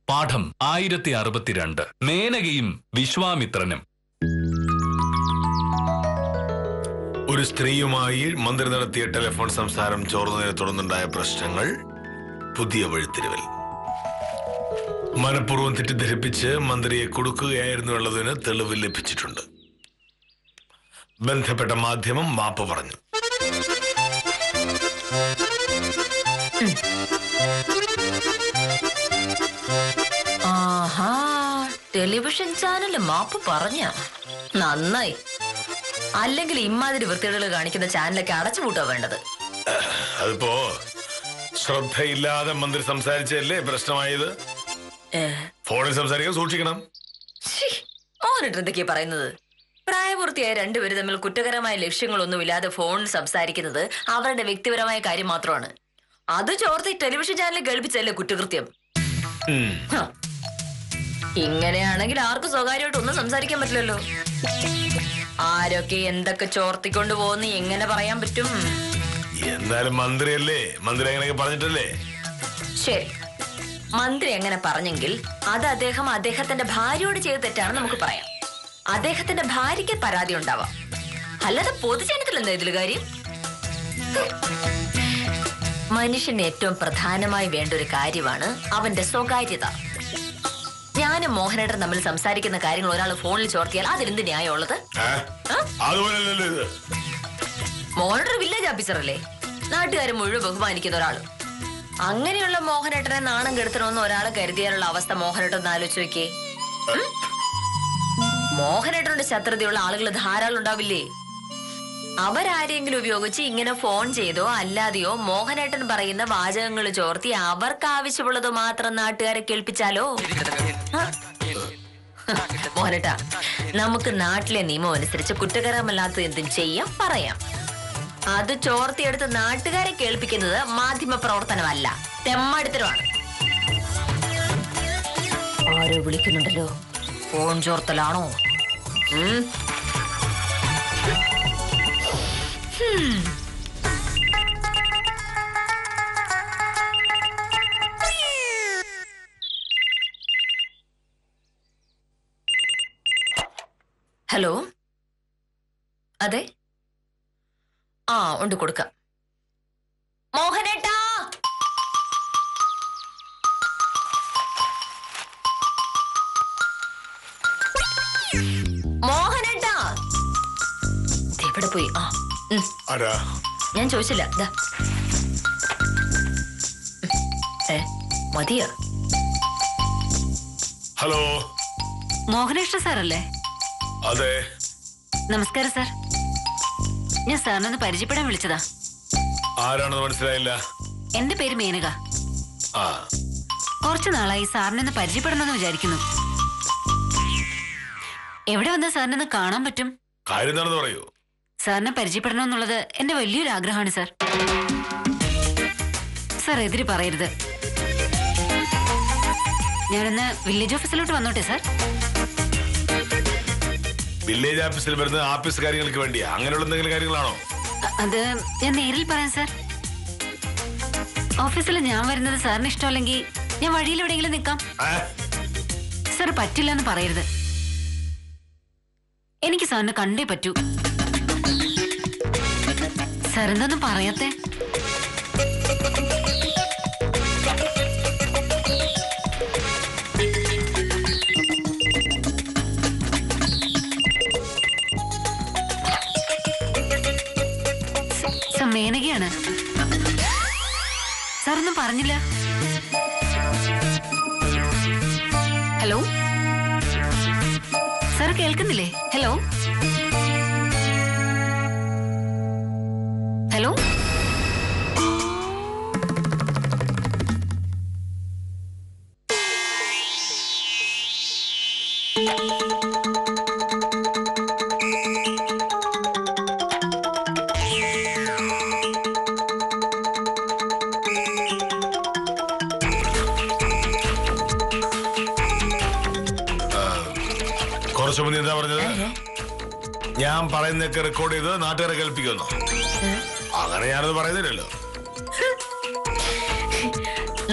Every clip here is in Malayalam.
പാഠം 1062 മേനകയും വിശ്വാമിത്രനും. ഒരു സ്ത്രീയുമായി മന്ത്രി നടത്തിയ ടെലിഫോൺ സംസാരം ചോർന്നതിനെ തുടർന്നുണ്ടായ പ്രശ്നങ്ങൾ പുതിയ വഴിത്തിരിവിൽ. മനഃപൂർവ്വം തെറ്റിദ്ധരിപ്പിച്ച് മന്ത്രിയെ കൊടുക്കുകയായിരുന്നു എന്നുള്ളതിന് തെളിവ് ലഭിച്ചിട്ടുണ്ട്. ബന്ധപ്പെട്ട മാധ്യമം മാപ്പ് പറഞ്ഞു. ആഹാ, ടെലിവിഷൻ ചാനൽ മാപ്പ് പറഞ്ഞ നന്നായി. അല്ലെങ്കിൽ ഇമാതിരി വൃത്തികൾ കാണിക്കുന്ന ചാനലൊക്കെ അടച്ചുപൂട്ടാ വേണ്ടത്. അതിപ്പോ ശ്രദ്ധയില്ലാതെ മന്ത്രി സംസാരിച്ചല്ലേ പ്രശ്നമായത്. ഫോണിൽ സംസാരിക്കാൻ സൂക്ഷിക്കണം. മോനിട്ട് എന്തൊക്കെയാ പറയുന്നത്? പ്രായപൂർത്തിയായ രണ്ടുപേര് തമ്മിൽ കുറ്റകരമായ ലക്ഷ്യങ്ങളൊന്നുമില്ലാതെ ഫോണിൽ സംസാരിക്കുന്നത് അവരുടെ വ്യക്തിപരമായ കാര്യം മാത്രമാണ്. അത് ചോർത്തി ടെലിവിഷൻ ചാനലിൽ കേൾപ്പിച്ചല്ലേ കുറ്റകൃത്യം. ഇങ്ങനെയാണെങ്കിൽ ആർക്കും സ്വകാര്യമായിട്ട് ഒന്നും സംസാരിക്കാൻ പറ്റില്ലല്ലോ. ആരൊക്കെ എന്തൊക്കെ ചോർത്തിക്കൊണ്ട് പോകുന്ന എങ്ങനെ പറയാൻ പറ്റും? എന്നാലും മന്ത്രിയല്ലേ, മന്ത്രി അങ്ങനെയൊക്കെ പറഞ്ഞിട്ടല്ലേ. ശരി, മന്ത്രി അങ്ങനെ പറഞ്ഞെങ്കിൽ അത് അദ്ദേഹത്തിന്റെ ഭാര്യയോട് ചെയ്ത് തെറ്റാണെന്ന് നമുക്ക് പറയാം. അദ്ദേഹത്തിന്റെ ഭാര്യയ്ക്ക് പരാതി ഉണ്ടാവാം, അല്ലാതെ പൊതുജനത്തിൽ എന്താ ഇതിൽ കാര്യം? മനുഷ്യന് ഏറ്റവും പ്രധാനമായി വേണ്ട ഒരു കാര്യമാണ് അവന്റെ സ്വകാര്യത. ഞാനും മോഹനേട്ടൻ തമ്മിൽ സംസാരിക്കുന്ന കാര്യങ്ങൾ ഒരാൾ ഫോണിൽ ചോർത്തിയാൽ അതിലെന്ത് ന്യായമുള്ളത്? മോഹനേട്ടൻ വില്ലേജ് ഓഫീസർ അല്ലേ, നാട്ടുകാരെ മുഴുവൻ ബഹുമാനിക്കുന്ന ഒരാള്. അങ്ങനെയുള്ള മോഹനേട്ടനെ നാണം കെടുത്തണമെന്ന് ഒരാളെ കരുതിയാലുള്ള അവസ്ഥ മോഹനേട്ടൻ ആലോചിച്ച് നോക്കിയേ. മോഹനേട്ടനോട് ശത്രുതയുള്ള ആളുകൾ ധാരാളം ഉണ്ടാവില്ലേ? അവരാരെങ്കിലും ഉപയോഗിച്ച് ഇങ്ങനെ ഫോൺ ചെയ്തോ അല്ലാതെയോ മോഹനേട്ടൻ പറയുന്ന വാചകങ്ങൾ ചോർത്തി അവർക്ക് ആവശ്യമുള്ളത് മാത്രം നാട്ടുകാരെ കേൾപ്പിച്ചാലോ? മോഹനേട്ടാ, നമുക്ക് നാട്ടിലെ നിയമം അനുസരിച്ച് കുറ്റകരമല്ലാത്ത എന്തും ചെയ്യാം, പറയാം. അത് ചോർത്തിയെടുത്ത് നാട്ടുകാരെ കേൾപ്പിക്കുന്നത് മാധ്യമ പ്രവർത്തനമല്ല, തെമ്മാടിത്തരമാണ്. ആരോ വിളിക്കുന്നുണ്ടല്ലോ, ഫോൺ ചോർത്തലാണോ? ഹലോ, അതെ, ആ ഉണ്ട്, കൊടുക്കാം. മോഹനേട്ടാ, മോഹനേട്ടാ, എവിടെ പോയി? ഞാൻ ചോദിച്ചില്ല. മതിയോ? ഹലോ, മോഹനേഷ്ണ സാറല്ലേ? അതെ. നമസ്കാരം സാർ, ഞാൻ സാറിനൊന്ന് പരിചയപ്പെടാൻ വിളിച്ചതാ. ആരാണെന്ന് മനസ്സിലായില്ല. എന്റെ പേര് മേനക. കുറച്ചു നാളായി സാറിനൊന്ന് പരിചയപ്പെടണമെന്ന് വിചാരിക്കുന്നു. എവിടെ വന്നാ സാറിനൊന്ന് കാണാൻ പറ്റും? കാര്യം എന്താണെന്ന് പറയൂ. സാറിനെ പരിചയപ്പെടണമെന്നുള്ളത് എന്റെ വലിയൊരു ആഗ്രഹമാണ് സാർ. സാർ എതിര് പറയരുത്. ഞാനൊന്ന് വില്ലേജ് ഓഫീസിലോട്ട് വന്നോട്ടെ സാർ? വില്ലേജ് ഓഫീസിൽ വരുന്ന ഓഫീസ് കാര്യങ്ങൾക്ക് വേണ്ടിയാ? അങ്ങനെയുള്ള എന്തെങ്കിലും കാര്യങ്ങളാണോ? അത് ഞാൻ നേരിൽ പറയാം സാർ. ഓഫീസിൽ ഞാൻ വരുന്നത് സാറിന് ഇഷ്ടമല്ലെങ്കിൽ ഞാൻ വഴിയിൽ എവിടെയെങ്കിലും നിൽക്കാം. സാർ പറ്റില്ലെന്ന് പറയരുത്. എനിക്ക് സാറിനെ കണ്ടേ പറ്റൂ. സാർ എന്തൊന്നും പറയാത്തെ? മേനകയാണ്. സാറൊന്നും പറഞ്ഞില്ല. ഹലോ സാർ, കേൾക്കുന്നില്ലേ? ഹലോ ഹലോ കുറച്ചു മുന്നേ എന്താ പറഞ്ഞത്? ഞാൻ പറയുന്നൊക്കെ റെക്കോർഡ് ചെയ്ത് നാട്ടുകാരെ കേൾപ്പിക്കുന്നു. അങ്ങനെ ഞാനത് പറയുന്നില്ലല്ലോ.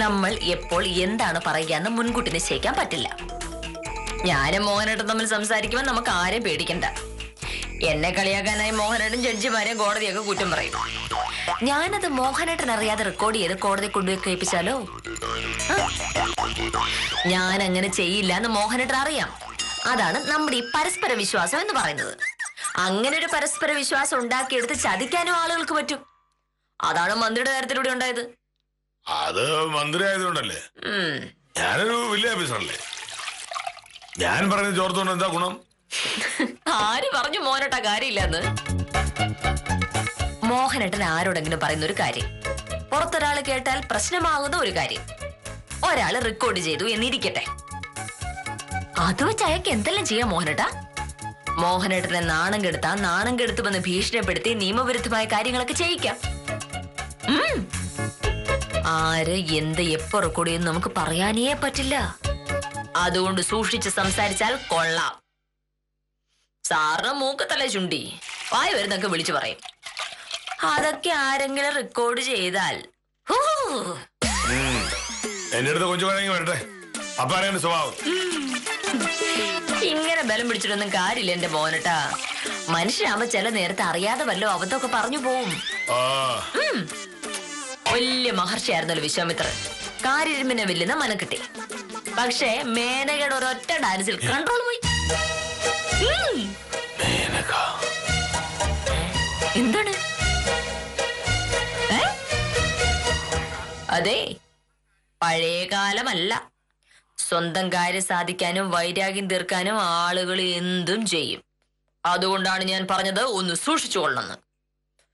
നമ്മൾ എപ്പോൾ എന്താണ് പറയുക എന്ന് മുൻകൂട്ടി നിശ്ചയിക്കാൻ പറ്റില്ല. ഞാനും മോഹനേട്ടൻ തമ്മിൽ സംസാരിക്കുമ്പോൾ നമുക്ക് ആരെയും പേടിക്കണ്ട. എന്നെ കളിയാക്കാനായി മോഹനേട്ടൻ ജഡ്ജിമാരെയും കോടതിയൊക്കെ കുറ്റം പറയും. ഞാനത് മോഹനേട്ടൻ അറിയാതെ റെക്കോർഡ് ചെയ്ത് കോടതി കൊണ്ടുപോയി കേൾപ്പിച്ചാലോ? ഞാൻ അങ്ങനെ ചെയ്യില്ല എന്ന് മോഹനേട്ടൻ അറിയാം. അതാണ് നമ്മുടെ ഈ പരസ്പര വിശ്വാസം എന്ന് പറയുന്നത്. അങ്ങനെ ഒരു പരസ്പര വിശ്വാസം ഉണ്ടാക്കിയെടുത്ത് ചതിക്കാനും ആളുകൾക്ക് പറ്റും. അതാണ് മന്ത്രിയുടെ കാര്യത്തിലൂടെ ഉണ്ടായത്. അത് മന്ത്രി ആയതുകൊണ്ടല്ലേ? ഞാനൊരു വലിയ ഓഫീസറല്ലേ? ഞാൻ പറഞ്ഞത് ചോർത്തുകൊണ്ട് എന്താ ഗുണം? ആര് പറഞ്ഞു മോഹനേട്ട കാര്യമില്ലെന്ന്? മോഹനേട്ടൻ ആരോടെങ്കിലും പറയുന്ന ഒരു കാര്യം പുറത്തൊരാൾ കേട്ടാൽ പ്രശ്നമാകുന്ന ഒരു കാര്യം ഒരാള് റെക്കോർഡ് ചെയ്തു എന്നിരിക്കട്ടെ, അത് വെച്ച് അയാൾക്ക് എന്തെല്ലാം ചെയ്യാം മോഹനേട്ടാ? മോഹനേട്ടനെ നാണം കെടുത്താ നാണം കെടുത്തുമെന്ന് ഭീഷണിപ്പെടുത്തി നിയമവിരുദ്ധമായ കാര്യങ്ങളൊക്കെ ചെയ്യിക്കാം. ആര് എന്ത് എപ്പോ റെക്കോർഡ് ചെയ്യുന്നു നമുക്ക് പറയാനേ പറ്റില്ല. അതുകൊണ്ട് സൂക്ഷിച്ച് സംസാരിച്ചാൽ കൊള്ളാം. സാറിന് മൂക്കത്തല്ലേ ചുണ്ടി വായ വരുന്നൊക്കെ വിളിച്ചു പറയും. അതൊക്കെ ആരെങ്കിലും റെക്കോർഡ് ചെയ്താൽ എന്റെ അടുത്ത് കൊഞ്ചു വേണമെങ്കിൽ വരട്ടെ, അപ്പൊ അറിയാൻ സ്വഭാവം. ഇങ്ങനെ ബലം പിടിച്ചിട്ടൊന്നും കാര്യമില്ല എന്റെ മോനട്ടാ. മനുഷ്യനാവുമ്പോ ചില നേരത്തെ അറിയാതെ വല്ലോ അബദ്ധമൊക്കെ പറഞ്ഞു പോവും. വലിയ മഹർഷിയായിരുന്നല്ലോ വിശ്വാമിത്രൻ. കാരിരുമ്പിനെ വെല്ലുന്ന മനക്കിട്ടി. പക്ഷേ മേനകയുടെ ഒരൊറ്റ ഡാൻസിൽ കൺട്രോൾ പോയി. എന്താണ്? അതെ, പഴയ കാലമല്ല. സ്വന്തം കാര്യം സാധിക്കാനും വൈരാഗ്യം തീർക്കാനും ആളുകൾ എന്തും ചെയ്യും. അതുകൊണ്ടാണ് ഞാൻ പറഞ്ഞത് ഒന്ന് സൂക്ഷിച്ചു കൊള്ളണമെന്ന്.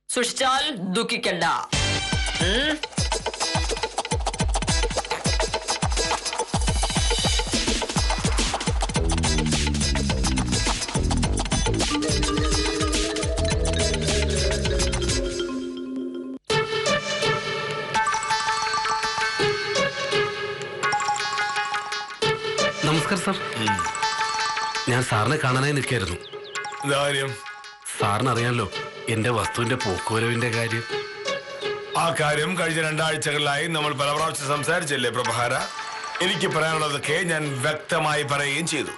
സൂക്ഷിച്ചാൽ ദുഃഖിക്കണ്ട. നമസ്കാരം സാർ. ഞാൻ സാറിനെ കാണാനായി നിൽക്കായിരുന്നു. സാറിന് അറിയാമല്ലോ എന്റെ വസ്തുവിന്റെ പോക്കുവരവിന്റെ കാര്യം. ആ കാര്യം കഴിഞ്ഞ 2 ആഴ്ചകളിലായി നമ്മൾ പല പ്രാവശ്യം സംസാരിച്ചല്ലേ പ്രഭാര? എനിക്ക് പറയാനുള്ളതൊക്കെ ഞാൻ വ്യക്തമായി പറയുകയും ചെയ്തു.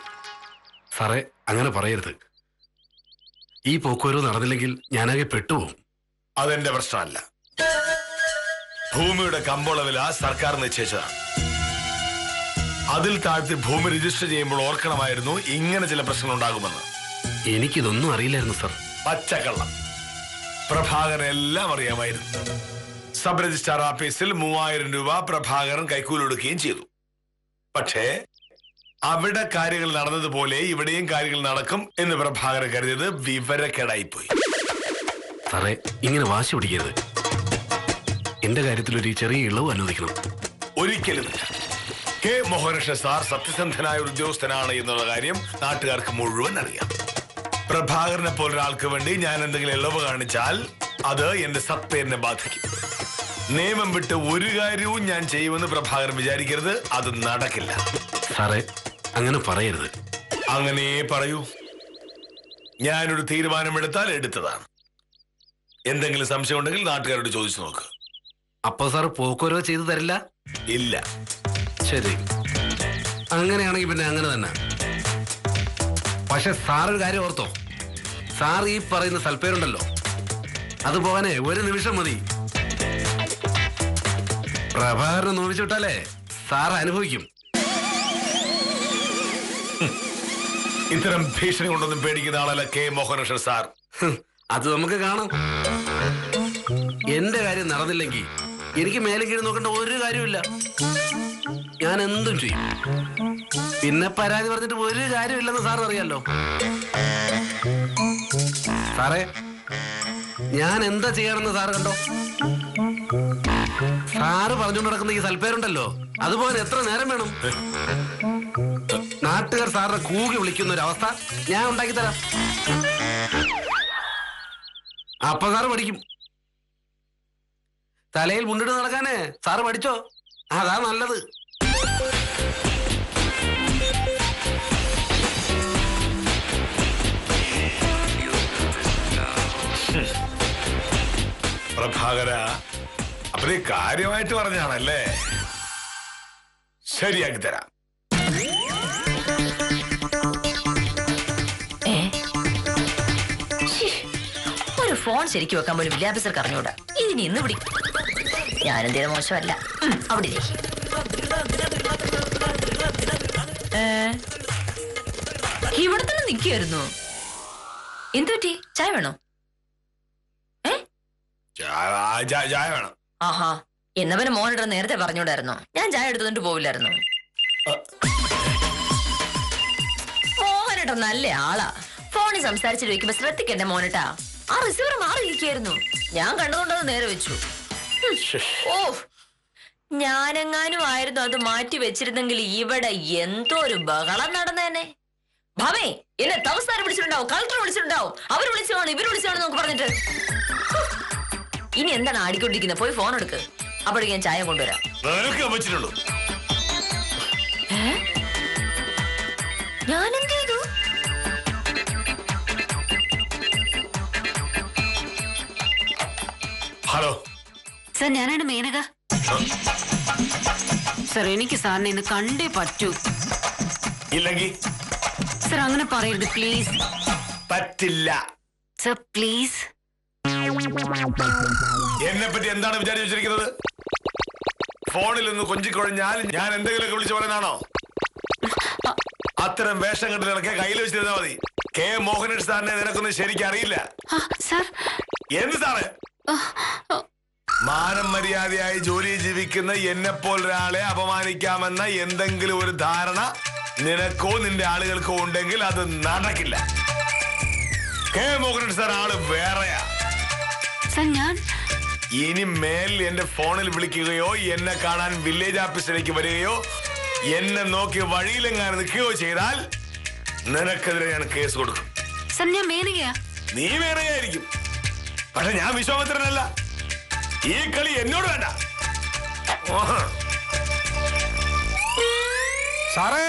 സാറേ, അങ്ങനെ പറയരുത്. ഈ പോക്കുവരവ് നടന്നില്ലെങ്കിൽ ഞാനാകെ പെട്ടുപോകും. അതെന്റെ പ്രശ്നമല്ല. ഭൂമിയുടെ കമ്പോള വില സർക്കാർ നിശ്ചയിച്ചതാണ്. അതിൽ താഴ്ത്തി ഭൂമി രജിസ്റ്റർ ചെയ്യുമ്പോൾ ഓർക്കണമായിരുന്നു ഇങ്ങനെ ചില പ്രശ്നങ്ങൾ ഉണ്ടാകുമെന്ന്. എനിക്കിതൊന്നും അറിയില്ലായിരുന്നു സാർ. പച്ചക്കള്ളം. പ്രഭാകരൻ എല്ലാം അറിയാമായിരുന്നു. സബ് രജിസ്ട്രാർ ഓഫീസിൽ 3000 രൂപ പ്രഭാകരൻ കൈക്കൂലൊടുക്കുകയും ചെയ്തു. പക്ഷേ അവിടെ കാര്യങ്ങൾ നടന്നതുപോലെ ഇവിടെയും കാര്യങ്ങൾ നടക്കും എന്ന് പ്രഭാകരൻ കരുതിയത് വിവരക്കേടായിപ്പോയി. സാറേ, ഇങ്ങനെ വാശി പിടിക്കരുത്. എന്റെ കാര്യത്തിൽ ഒരു ചെറിയ ഇളവ് അനുവദിക്കണം. ഒരിക്കലുമില്ല. കെ മോഹനകൃഷ്ണൻ സാർ സത്യസന്ധനായ ഒരു ഉദ്യോഗസ്ഥനാണ് എന്നുള്ള കാര്യം നാട്ടുകാർക്ക് മുഴുവൻ അറിയാം. പ്രഭാകരനെ പോലൊരാൾക്ക് വേണ്ടി ഞാൻ എന്തെങ്കിലും ഇളവ് കാണിച്ചാൽ അത് എന്റെ സത്തേനെ ബാധിക്കും. നിയമം വിട്ട് ഒരു കാര്യവും ഞാൻ ചെയ്യുമെന്ന് പ്രഭാകരൻ വിചാരിക്കരുത്. അത് നടക്കില്ല. സാറേ, അങ്ങനെ പറയരുത്. അങ്ങനെ പറയൂ. ഞാനൊരു തീരുമാനമെടുത്താൽ എടുത്തതാണ്. എന്തെങ്കിലും സംശയം ഉണ്ടെങ്കിൽ നാട്ടുകാരോട് ചോദിച്ചു നോക്ക്. അപ്പൊ സാർ പോക്കുവരവ് ചെയ്തു തരില്ല? ഇല്ല. ശരി, അങ്ങനെയാണെങ്കിൽ പിന്നെ അങ്ങനെ തന്നെ. പക്ഷെ സാറൊരു കാര്യം ഓർത്തോ, സാർ ഈ പറയുന്ന സൽപ്പേരുണ്ടല്ലോ, അത് പോകാനേ ഒരു നിമിഷം മതി. പ്രഭാകരനെ നോവിച്ചു വിട്ടാലേ സാർ അനുഭവിക്കും. ഇത്തരം ഭീഷണി കൊണ്ടൊന്നും പേടിക്കുന്ന ആളല്ല കെ മോഹനകൃഷ്ണൻ സാർ. അത് നമുക്ക് കാണാം. എന്റെ കാര്യം നടന്നില്ലെങ്കിൽ എനിക്ക് മേലെ കീഴ് നോക്കേണ്ട ഒരു കാര്യമില്ല. ഞാൻ എന്തും ചെയ്യും. പിന്നെ പരാതി പറഞ്ഞിട്ട് ഒരു കാര്യമില്ലെന്ന് സാറിന് അറിയാലോ. സാറേ, ഞാൻ എന്താ ചെയ്യണമെന്ന് സാറ് കണ്ടോ? സാറ് പറഞ്ഞുകൊണ്ട് നടക്കുന്ന ഈ സൽപ്പേരുണ്ടല്ലോ, അതുപോലെ എത്ര നേരം വേണം? നാട്ടുകാർ സാറിനെ കൂകി വിളിക്കുന്ന ഒരു അവസ്ഥ ഞാൻ ഉണ്ടാക്കി തരാം. അപ്പൊ സാറ് പഠിക്കും. തലയിൽ മുണ്ടിട്ട് നടക്കാനേ സാറ് പഠിച്ചോ, അതാ നല്ലത്. പ്രഭാകര, അപ്പൊ നീ കാര്യമായിട്ട് പറഞ്ഞാണല്ലേ? ശരിയാക്കി തരാം. ഒരു ഫോൺ ശരിക്കും വെക്കാൻ പോലും വിദ്യാഭ്യാസർക്ക് അറിഞ്ഞൂടാ. ഇതിനി ഇന്ന് പിടി. ഞാനെന്തേലും മോശമല്ല. അവിടെ ഇവിടെ തന്നെ നിൽക്കുകയായിരുന്നു. എന്തുപറ്റി? ചായ വേണോ? ചായ വേണം. ആഹാ, എന്നവന് മോനിട നേരത്തെ പറഞ്ഞൂടായിരുന്നോ? ഞാൻ ചായ എടുത്തുകൊണ്ട് പോവില്ലായിരുന്നു. മോഹനേട്ട നല്ല ആളാ. ഫോണിൽ സംസാരിച്ചിട്ട് വയ്ക്കുമ്പോ ശ്രദ്ധിക്കണ്ടേ മോനേട്ടാ? ആ റിസീവർ മാറിയിരിക്കായിരുന്നു. ഞാൻ കണ്ടതുകൊണ്ടത് നേരെ വെച്ചു. ഓ, ഞാനെങ്ങാനും ആയിരുന്നു അത് മാറ്റി വെച്ചിരുന്നെങ്കിൽ ഇവിടെ എന്തോ ഒരു ബഹളം നടന്നേനെ. ഭാവേ, എന്നെ തവസ്ഥാനം വിളിച്ചിട്ടുണ്ടാവും, കളക്ടർ വിളിച്ചിട്ടുണ്ടാവും, അവർ വിളിച്ചതാണ് ഇവർ വിളിച്ചതാണ് നമുക്ക് പറഞ്ഞിട്ട്. ഇനി എന്താണ് ആടിക്കൊണ്ടിരിക്കുന്നത്? പോയി ഫോൺ എടുക്ക്. അപ്പോഴേക്ക് ഞാൻ ചായ കൊണ്ടുവരാം. ഞാൻ എന്ത് ചെയ്തു? ഹലോ സർ, ഞാനാണ് മേനക. സർ, എനിക്ക് സാറിനെ ഇന്ന് കണ്ടേ പറ്റൂ. ഇല്ലെങ്കിൽ സർ അങ്ങനെ പറയരുത് പ്ലീസ്. പറ്റില്ല. Sir please. എന്നെ പറ്റി എന്താണ് വിചാരിച്ചു വെച്ചിരിക്കുന്നത്? ഫോണിൽ നിന്ന് കൊഞ്ചിക്കൊഴിഞ്ഞാൽ ഞാൻ എന്തെങ്കിലുമൊക്കെ വിളിച്ചു പറയാനാണോ? അത്തരം വേഷം കെട്ടി നടക്കാൻ കയ്യിൽ വെച്ചിരുന്നാ മതി. കെ മോഹനേഷ് സാറിനെ നിനക്കൊന്നും ശരിക്കും അറിയില്ല. എന്ത് സാറ്? മാനം മര്യാദയായി ജോലി ജീവിക്കുന്ന എന്നെ പോലൊരാളെ അപമാനിക്കാമെന്ന എന്തെങ്കിലും ഒരു ധാരണ നിനക്കോ നിന്റെ ആളുകൾക്കോ ഉണ്ടെങ്കിൽ അത് നടക്കില്ല. കെ മോഹനേഷ് സാർ ആള് വേറെയാ. ഇനി മേൽ എന്റെ ഫോണിൽ വിളിക്കുകയോ എന്നെ കാണാൻ വില്ലേജ് ഓഫീസിലേക്ക് വരികയോ എന്നെ നോക്കി വഴിയിലെങ്ങാനും നിൽക്കുകയോ ചെയ്താൽ നിനക്കെതിരെ ഞാൻ കേസ് കൊടുക്കും. നീ വേറെയായിരിക്കും, പക്ഷെ ഞാൻ വിശ്വാമിത്രനല്ല. ഈ കളി എന്നോട് വേണ്ട. സാറേ,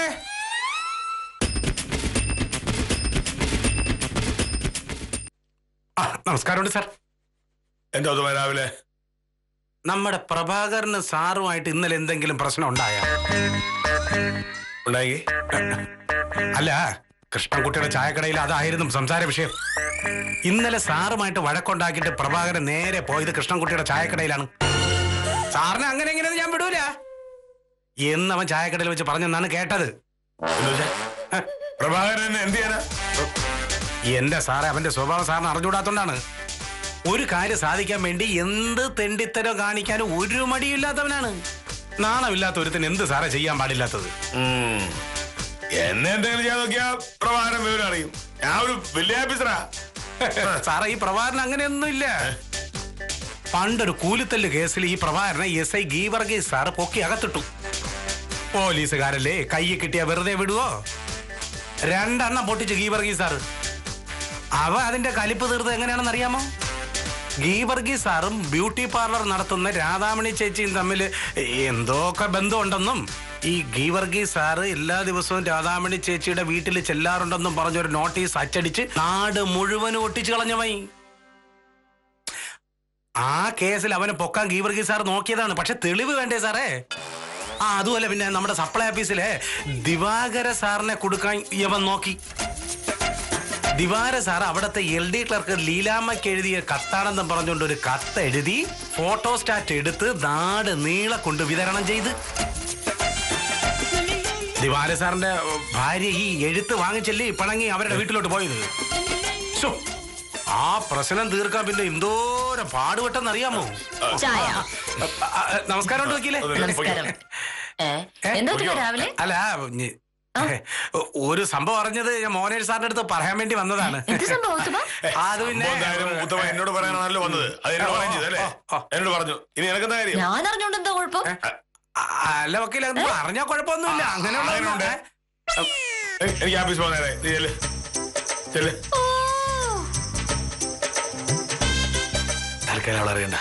നമസ്കാരമുണ്ട് സാർ. എന്താ രാവിലെ? നമ്മുടെ പ്രഭാകരന് സാറുമായിട്ട് ഇന്നലെ എന്തെങ്കിലും പ്രശ്നം ഉണ്ടായോ? ഉണ്ടായി. അല്ല, കൃഷ്ണൻകുട്ടിയുടെ ചായക്കടയിൽ അതായിരുന്നു സംസാര വിഷയം. ഇന്നലെ സാറുമായിട്ട് വഴക്കുണ്ടാക്കിയിട്ട് പ്രഭാകരൻ നേരെ പോയത് കൃഷ്ണൻകുട്ടിയുടെ ചായക്കടയിലാണ്. സാറിന് അങ്ങനെ എങ്ങനെയെന്ന് ഞാൻ വിടൂല എന്നവൻ ചായക്കടയിൽ വെച്ച് പറഞ്ഞെന്നാണ് കേട്ടത്. പ്രഭാകരൻ എന്ത് ചെയ്യാനാ? എന്റെ സാറെ, അവന്റെ സ്വഭാവം സാറിന് അറിഞ്ഞുകൂടാത്തോണ്ടാണ്. ഒരു കാര്യം സാധിക്കാൻ വേണ്ടി എന്ത് തെണ്ടിത്തരോ കാണിക്കാനും ഒരു മടിയില്ലാത്തവനാണ്. നാണമില്ലാത്ത ഒരുത്തിന് എന്ത് സാറേ ചെയ്യാൻ പാടില്ലാത്തത്? എന്നെ എന്തെങ്കിലും ചെയ്യാൻ നോക്കിയാ പ്രഭാകരൻ വിവരം അറിയും. ഞാൻ ഒരു വലിയ ഓഫീസറാ. സാറേ, ഈ പ്രഭാകരൻ അങ്ങനെയൊന്നുമില്ല. പണ്ടൊരു കൂലിത്തല്ല് കേസിൽ ഈ പ്രഭാകരനെ SI ഗീവർഗീസ് സാറ് പൊക്കി അകത്തിട്ടു. പോലീസുകാരല്ലേ, കൈ കിട്ടിയ വെറുതെ വിടുവോ? 2 എണ്ണം പൊട്ടിച്ച് ഗീവർഗീസ് സാറ്. അവ അതിന്റെ കലിപ്പ് തീർത്ത് എങ്ങനെയാണെന്ന് അറിയാമോ? ഗീവർഗീസ് സാറും ബ്യൂട്ടി പാർലർ നടത്തുന്ന രാധാമണി ചേച്ചിയും തമ്മിൽ എന്തൊക്കെ ബന്ധമുണ്ടെന്നും ഈ ഗീവർഗീസ് സാറ് എല്ലാ ദിവസവും രാധാമണി ചേച്ചിയുടെ വീട്ടിൽ ചെല്ലാറുണ്ടെന്നും പറഞ്ഞൊരു നോട്ടീസ് അച്ചടിച്ച് നാട് മുഴുവനും ഒട്ടിച്ചു കളഞ്ഞവൈ. ആ കേസിൽ അവനെ പൊക്കാൻ ഗീവർഗീസ് സാർ നോക്കിയതാണ്. പക്ഷെ തെളിവ് വേണ്ടേ സാറേ? അതുപോലെ പിന്നെ നമ്മുടെ സപ്ലൈ ഓഫീസിലെ ദിവാകര സാറിനെ കൊടുക്കാൻ ഇവൻ നോക്കി. ദിവാര സാർ അവിടുത്തെ LD ക്ലർക്ക് ലീലാമ്മയ്ക്ക് എഴുതിയ കത്താണെന്ന് പറഞ്ഞുകൊണ്ട് ഒരു കത്ത് എഴുതി ഫോട്ടോസ്റ്റാറ്റ് എടുത്ത് നാട് നീളെ കൊണ്ട് വിതരണം ചെയ്ത്. ദിവാര സാറിന്റെ ഭാര്യ ഈ എഴുത്ത് വാങ്ങിച്ചല്ലേ പിണങ്ങി അവരുടെ വീട്ടിലോട്ട് പോയത്. ആ പ്രശ്നം തീർക്കാൻ പിന്നെ എന്തോരം പാടുപെട്ടെന്ന് അറിയാമോ? നമസ്കാരം വക്കീലേ. അല്ല, ഒരു സംഭവം അറിഞ്ഞത് ഞാൻ മോഹനേഷ് സാറിന്റെ അടുത്ത് പറയാൻ വേണ്ടി വന്നതാണ്. അത് പിന്നെ എന്നോട് പറയാനാണല്ലോ വന്നത്. എന്നോട് പറഞ്ഞു. ഇനി എനക്കെന്താ കാര്യം? ഞാൻ അറിഞ്ഞോണ്ട് എന്താ കുഴപ്പം? അല്ല വക്കീല, അറിഞ്ഞാ കുഴപ്പമൊന്നുമില്ല. അങ്ങനെയുള്ള എനിക്ക് ഓഫീസ് പോകുന്നേ. തൽക്കാലം അവൾ അറിയണ്ട.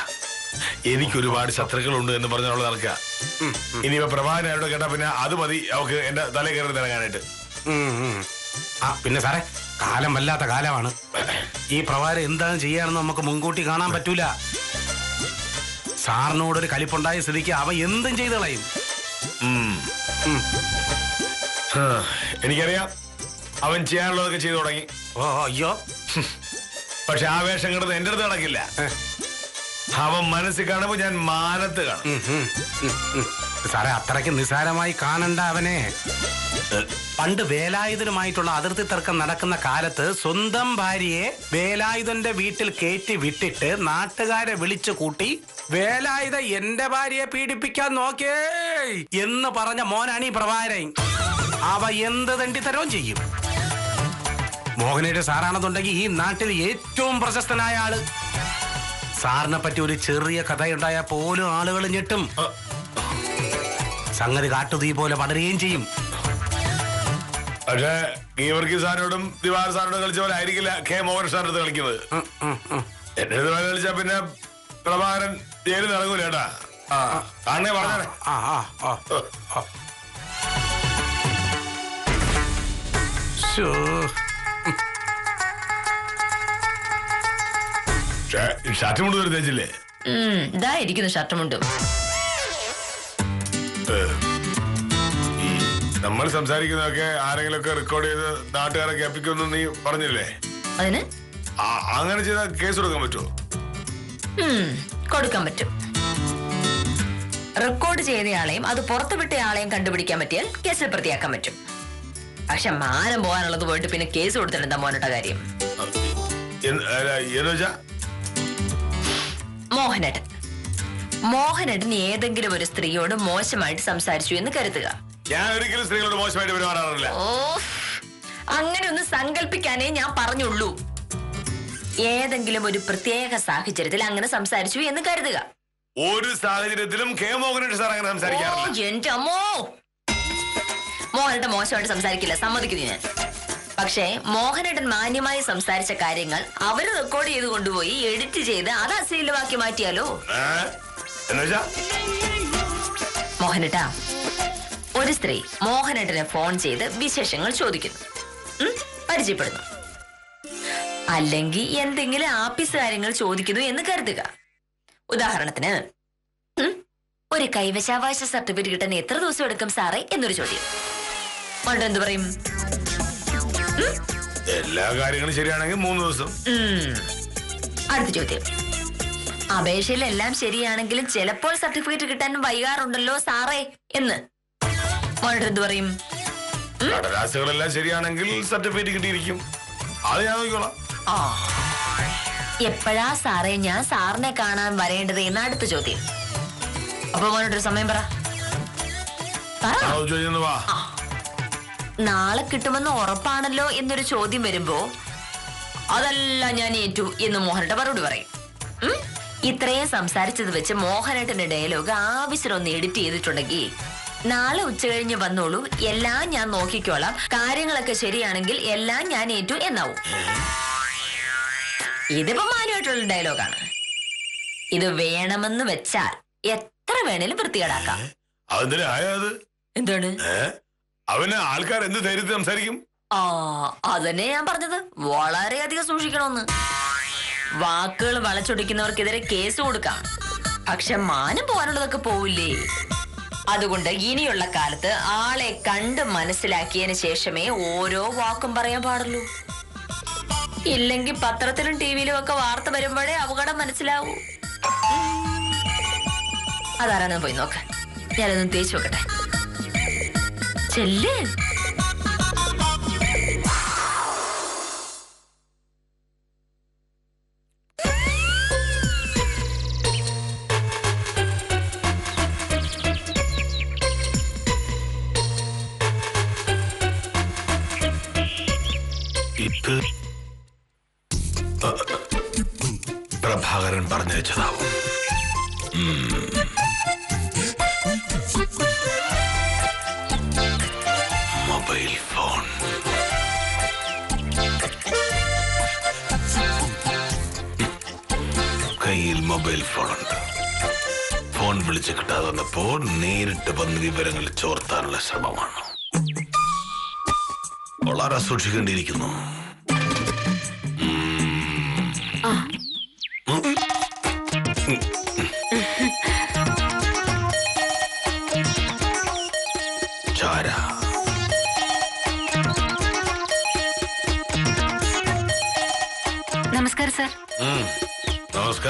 എനിക്ക് ഒരുപാട് ശത്രുക്കളുണ്ട് എന്ന് പറഞ്ഞ അവള് നടക്കുക. ഇനിയിപ്പോ പ്രഭാകരൻ അവിടെ കേട്ടാ പിന്നെ അത് മതി അവക്ക് എന്റെ തലേ കയറി തിറങ്ങാനായിട്ട്. പിന്നെ സാറേ, കാലം വല്ലാത്ത കാലമാണ്. ഈ പ്രഭാകരൻ എന്താണ് ചെയ്യാണെന്ന് നമുക്ക് മുൻകൂട്ടി കാണാൻ പറ്റൂല. സാറിനോടൊരു കലിപ്പുണ്ടായ സ്ഥിതിക്ക് അവ എന്തും ചെയ്ത് കളയും. എനിക്കറിയാം അവൻ ചെയ്യാനുള്ളതൊക്കെ ചെയ്തു തുടങ്ങി. ഓ അയ്യോ. പക്ഷെ ആ വേഷം കിടന്ന് എന്റെ അടുത്ത് നടക്കില്ല. അവൻ മനസ്സിൽ കാണുമ്പോ ഞാൻ മാനത്ത് കാണും. സാറേ അത്രയ്ക്ക് നിസാരമായി കാണണ്ട അവനെ. പണ്ട് വേലായുധനുമായിട്ടുള്ള അതിർത്തി തർക്കം നടക്കുന്ന കാലത്ത് സ്വന്തം ഭാര്യയെ വേലായുധന്റെ വീട്ടിൽ കയറ്റി വിട്ടിട്ട് നാട്ടുകാരെ വിളിച്ചു കൂട്ടി വേലായുധ എന്റെ ഭാര്യയെ പീഡിപ്പിക്കാൻ നോക്കേ എന്ന് പറഞ്ഞ മോനാണ് ഈ പ്രഭാകരൻ. അവ എന്ത് തണ്ടിത്തരവും ചെയ്യും. മോഹനയുടെ സാറാണെന്നുണ്ടെങ്കിൽ ഈ നാട്ടിൽ ഏറ്റവും പ്രശസ്തനായ ആള്. സാറിനെ പറ്റി ഒരു ചെറിയ കഥയുണ്ടായാൽ പോലും ആളുകൾ ഞെട്ടും. സംഗതി കാട്ടുതീ പോലെ പടരുകയും ചെയ്യും. പക്ഷേ ഗീവർഗി സാറിനോടും ദിവാർ സാറിനോടും കളിച്ച പോലെ ആയിരിക്കില്ല കെ മോഹൻ സാറിന്റെ അടുത്ത് കളിക്കുന്നത്. എന്റെ അടുത്ത് കളിച്ചാ പിന്നെ പ്രഭാകരൻ ജയിലിൽ നടക്കൂല കേട്ടാ. കാണേ പറഞ്ഞേ. ഷർട്ട് മുണ്ട് വരുത്തേച്ചില്ലേ? ഇതായിരിക്കുന്നു ഷർട്ട് മുണ്ടും. നമ്മൾ സംസാരിക്കുന്നതൊക്കെ ആരെങ്കിലും ഒക്കെ റെക്കോർഡ് ചെയ്ത് നാട്ടുകാരെ കേൾപ്പിക്കുമെന്ന് നീ പറഞ്ഞില്ലേ? അതിന് അങ്ങനെ ചെയ്താൽ കേസ് കൊടുക്കാൻ പറ്റുമോ? കൊടുക്കാൻ പറ്റും. റെക്കോർഡ് ചെയ്തയാളെയും അത് പുറത്തുവിട്ടയാളെയും കണ്ടുപിടിക്കാൻ പറ്റിയാൽ കേസിൽ പ്രതിയാക്കാൻ പറ്റും. പക്ഷെ മാനം പോകാനുള്ളത് പോയിട്ട് പിന്നെ കേസ് കൊടുത്തിട്ടുണ്ടാ മോനട്ട കാര്യം. മോഹനേട്ടൻ ഏതെങ്കിലും ഒരു സ്ത്രീയോട് മോശമായിട്ട് സംസാരിച്ചു എന്ന് കരുതുക. ഞാൻ ഒരിക്കലും സ്ത്രീകളോട് മോശമായിട്ട് പെരുമാറാറില്ല. ഓ, അങ്ങനെ ഒന്ന് സങ്കല്പിക്കാനേ ഞാൻ പറഞ്ഞുള്ളൂ. ഏതെങ്കിലും ഒരു പ്രത്യേക സാഹചര്യത്തിൽ അങ്ങനെ സംസാരിച്ചു എന്ന് കരുതുക. ഒരു സാഹചര്യത്തിലും കെ മോഹനേട്ടൻ സാർ അങ്ങനെ സംസാരിക്കാറില്ല. എന്റെ അമ്മോ, മോഹനേട്ടൻ മോശമായിട്ട് സംസാരിക്കില്ല, സമ്മതിക്കുന്നു ഞാൻ. പക്ഷേ മോഹനേട്ടൻ മാന്യമായി സംസാരിച്ച കാര്യങ്ങൾ അവര് റെക്കോർഡ് ചെയ്ത് കൊണ്ടുപോയി എഡിറ്റ് ചെയ്ത് അത് അശ്ലീലമാക്കി മാറ്റിയാലോ? മോഹനേട്ടാ, ഒരു സ്ത്രീ മോഹനേട്ടനെ ഫോൺ ചെയ്ത് വിശേഷങ്ങൾ ചോദിക്കുന്നു, പരിചയപ്പെടുന്നു. അല്ലെങ്കിൽ എന്തെങ്കിലും ആഫീസ് കാര്യങ്ങൾ ചോദിക്കുന്നു എന്ന് കരുതുക. ഉദാഹരണത്തിന്, ഒരു കൈവശാവകാശ സർട്ടിഫിക്കറ്റ് കിട്ടാൻ എത്ര ദിവസം എടുക്കും സാറേ എന്നൊരു ചോദ്യം. മോഹനേട്ടൻ എന്ത് പറയും? എല്ലാ കാര്യങ്ങളും ശരിയാണെങ്കിൽ 3 ദിവസം. അടുത്ത ചോദ്യം, അപേക്ഷയിലെല്ലാം ശരിയാണെങ്കിലും ചിലപ്പോൾ സർട്ടിഫിക്കറ്റ് കിട്ടാൻ വൈകാറുണ്ടല്ലോ സാറേ എന്ന്. മോഹനേട്ടൻ എന്ത് പറയും? കടലാസുകളെല്ലാം ശരിയാണെങ്കിൽ സർട്ടിഫിക്കറ്റ് കിട്ടിയിരിക്കും, അത് ഞാൻ നോക്കിക്കോളാം. എപ്പോഴാ സാറേ ഞാൻ സാറിനെ കാണാൻ വരേണ്ടത് എന്ന അടുത്ത ചോദ്യം. അപ്പൊ മോനോട്ടൊരു സമയം പറ. നാളെ കിട്ടുമെന്ന് ഉറപ്പാണല്ലോ എന്നൊരു ചോദ്യം വരുമ്പോ അതല്ല ഞാൻ ഏറ്റു എന്ന് മോഹനേട്ടൻ മറുപടി പറയും. ഇത്രയും സംസാരിച്ചത് വെച്ച് മോഹനേട്ടന്റെ ഡയലോഗ് ആവശ്യം എഡിറ്റ് ചെയ്തിട്ടുണ്ടെങ്കിൽ നാളെ ഉച്ച കഴിഞ്ഞ് വന്നോളൂ, എല്ലാം ഞാൻ നോക്കിക്കോളാം, കാര്യങ്ങളൊക്കെ ശരിയാണെങ്കിൽ എല്ലാം ഞാൻ ഏറ്റു എന്നാവും. ഇതിപ്പോ മാന്യമായിട്ടുള്ള ഡയലോഗാണ്. ഇത് വേണമെന്ന് വെച്ചാൽ എത്ര വേണേലും വൃത്തികേടാക്കാം. എന്താണ് അവന് ആൾക്കാർ എന്ത് ധൈര്യത്തിൽ സംസാരിക്കും? അതന്നെ ഞാൻ പറഞ്ഞത്, വളരെയധികം സൂക്ഷിക്കണമെന്ന്. വാക്കുകൾ വളച്ചൊടിക്കുന്നവർക്കെതിരെ കേസ് കൊടുക്കാം, പക്ഷെ മാനം പോകാനുള്ളതൊക്കെ പോവില്ലേ. അതുകൊണ്ട് ഇനിയുള്ള കാലത്ത് ആളെ കണ്ട് മനസ്സിലാക്കിയതിന് ശേഷമേ ഓരോ വാക്കും പറയാൻ പാടുള്ളൂ. ഇല്ലെങ്കിൽ പത്രത്തിലും ടിവിയിലും ഒക്കെ വാർത്ത വരുമ്പോഴേ അപകടം മനസ്സിലാവൂ. അതാരാണെന്ന് പോയി നോക്ക, ഞാനൊന്ന് തേച്ചു നോക്കട്ടെ. ചെല്ല്. പ്രഭാകരൻ പറഞ്ഞു വെച്ചതാവും. Mobile phone. കയ്യിൽ മൊബൈൽ ഫോൺ ഉണ്ട്. ഫോൺ വിളിച്ച് കിട്ടാതെ വന്നപ്പോ നേരിട്ട് വന്ന് വിവരങ്ങൾ ചോർത്താനുള്ള ശ്രമമാണ്. വളരെ സൂക്ഷിക്കേണ്ടിയിരിക്കുന്നു.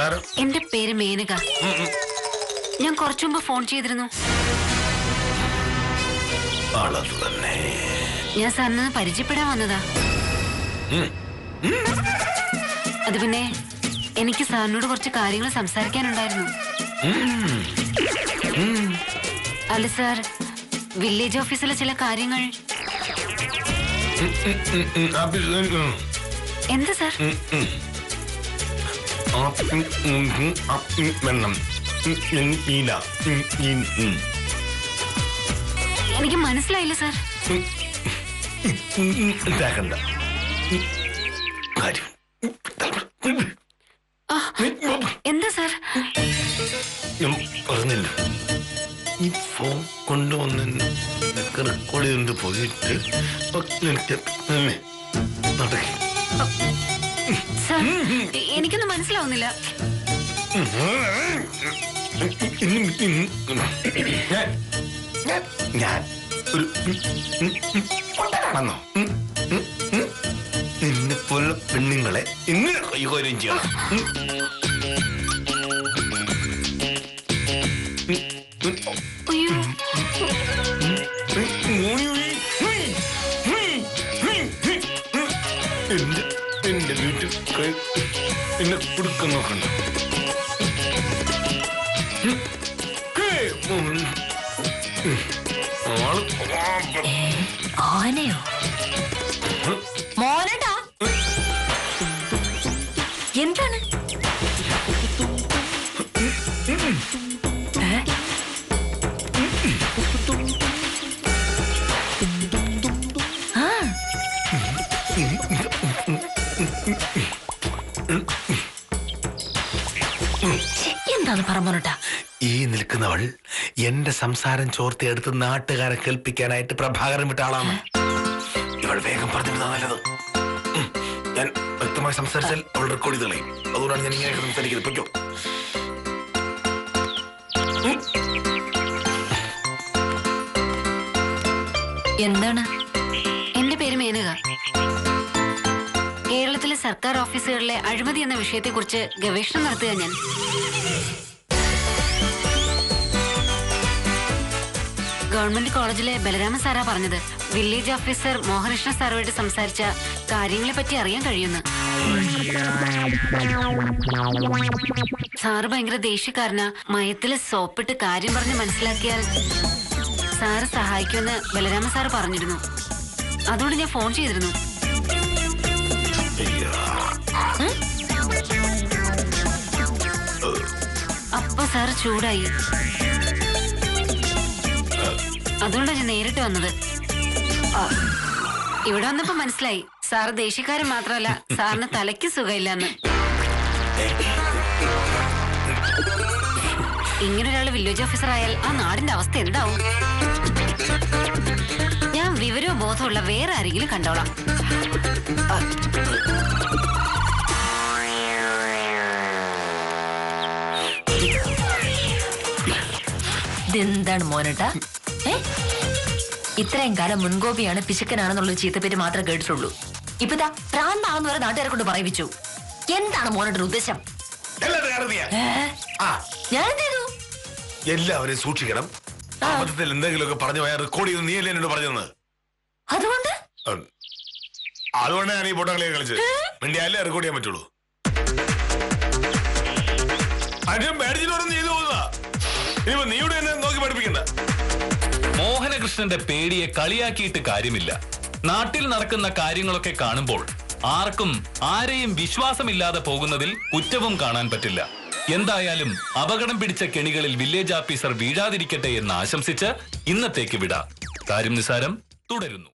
സംസാരം? എന്റെ പേര് മേനക. ഞാൻ കുറച്ചു മുമ്പ് ഫോൺ ചെയ്തിരുന്നു. ആളത് തന്നെ. ഞാൻ സാറിന് പരിചയപ്പെടാൻ വന്നതാ. അത് പിന്നെ എനിക്ക് സാറിനോട് കുറച്ച് കാര്യങ്ങൾ സംസാരിക്കാനുണ്ടായിരുന്നു. അല്ല സാർ, വില്ലേജ് ഓഫീസിലെ ചില കാര്യങ്ങൾ. എന്താ സാർ? എനിക്ക് മനസ്സിലായില്ല സാർ. എന്താ സാർ? പറഞ്ഞില്ല, ഈ ഫോൺ കൊണ്ടുവന്ന് റെക്കോർഡ് ചെയ്തുകൊണ്ട് പോയിട്ട് നടക്കി. സാർ, എനിക്കൊന്നും മനസ്സിലാവുന്നില്ല. ഞാൻ ഒരു കൊണ്ടതാണെന്നോ? നിന്നെ പോലെ പെണ്ണുങ്ങളെ ഇങ്ങനെ കൈകാര്യം ചെയ്യണം. അയ്യോ, എന്റെ വീട്ടിൽ എന്നെ കൊടുക്കാൻ നോക്കണ്ട. ആനയോ? മോനടാ, എന്താണ്? എന്താണ് പറമ്പോട്ടാ? ഈ നിൽക്കുന്നവൾ എന്റെ സംസാരം ചോർത്തിയെടുത്ത് നാട്ടുകാരെ കേൾപ്പിക്കാനായിട്ട് പ്രഭാകരൻ വിട്ട ആളാണ്. ഇവൾ വേഗം പറഞ്ഞിരുന്ന നല്ലത്. ഞാൻ വ്യക്തമായി സംസാരിച്ചാൽ അവൾ റെക്കോർഡ് ചെയ്ത് കളയും. അതുകൊണ്ടാണ് ഞാൻ ഇങ്ങനെ സംസാരിക്കുന്നത്. പൊയ്ക്കോ. എന്താണ്? എന്റെ പേര് മേനക. കേരളത്തിലെ സർക്കാർ ഓഫീസുകളിലെ അഴിമതി എന്ന വിഷയത്തെക്കുറിച്ച് ഗവേഷണം നടത്തുക ഞാൻ. ഗവൺമെന്റ് കോളേജിലെ ബലരാമൻ സാറാ പറഞ്ഞത് വില്ലേജ് ഓഫീസർ മോഹനകൃഷ്ണ സാറുമായിട്ട് സംസാരിച്ച കാര്യങ്ങളെ പറ്റി അറിയാൻ കഴിയുന്നു. സാറ് ഭയങ്കര ദേഷ്യക്കാരനാ. മയത്തില് സോപ്പിട്ട് കാര്യം പറഞ്ഞ് മനസ്സിലാക്കിയാൽ സാറ് സഹായിക്കുമെന്ന് ബലരാമൻ സാറ് പറഞ്ഞിരുന്നു. അതുകൊണ്ട് ഞാൻ ഫോൺ ചെയ്തിരുന്നു. അപ്പൊ സാറ് ചൂടായി. അതുകൊണ്ടാണ് ഞാൻ നേരിട്ട് വന്നത്. ഇവിടെ വന്നപ്പോ മനസ്സിലായി സാറ് ദേഷ്യക്കാരൻ മാത്രമല്ല, സാറിന് തലയ്ക്ക് സുഖമില്ലെന്ന്. ഇങ്ങനൊരാള് വില്ലേജ് ഓഫീസർ ആയാൽ ആ നാടിന്റെ അവസ്ഥ എന്താവും? ഞാൻ വിവരവും ബോധമുള്ള വേറെ ആരെങ്കിലും കണ്ടോളാം. ഇതെന്താണ് മോനട്ടാ? ഇത്രയും കാലം മുൻകോപിയാണ്, പിശുക്കനാണെന്നുള്ള ചീത്തപ്പേര് മാത്രമേ കേട്ടിട്ടുള്ളൂ. ഇപ്പതാ പ്രാന്താവുന്നവരെ നാട്ടുകാരെ കൊണ്ട് പറയിപ്പിച്ചു. എന്താണ് മോനയുടെ ഉദ്ദേശം? ഞാൻ ചെയ്തു. എല്ലാവരെയും സൂക്ഷിക്കണം. അബദ്ധത്തിൽ എന്തെങ്കിലുമൊക്കെ പറഞ്ഞു പോയാൽ റെക്കോർഡ് ചെയ്ത് നീയല്ലേ എന്നോട് പറഞ്ഞത്. അതുകൊണ്ട് ഞാൻ ഈ പൊട്ടങ്ങളെ കളിച്ചത്. മിണ്ടിയാലേ റെക്കോർഡ് ചെയ്യാൻ പറ്റുള്ളൂ. അതിനും പേടിച്ചിട്ടോടൊന്നും ചെയ്തു പോകുന്നതാ. ഇനിയിപ്പോ നീയുടെ എന്നെ നോക്കി പഠിപ്പിക്കണ്ട. മോഹനകൃഷ്ണന്റെ പേടിയെ കളിയാക്കിയിട്ട് കാര്യമില്ല. നാട്ടിൽ നടക്കുന്ന കാര്യങ്ങളൊക്കെ കാണുമ്പോൾ ആർക്കും ആരെയും വിശ്വാസമില്ലാതെ പോകുന്നതിൽ കുറ്റവും കാണാൻ പറ്റില്ല. എന്തായാലും അപകടം പിടിച്ച കെണികളിൽ വില്ലേജ് ഓഫീസർ വീഴാതിരിക്കട്ടെ എന്ന് ആശംസിച്ച് ഇന്നത്തേക്ക് വിടാം. കാര്യം നിസാരം തുടരുന്നു.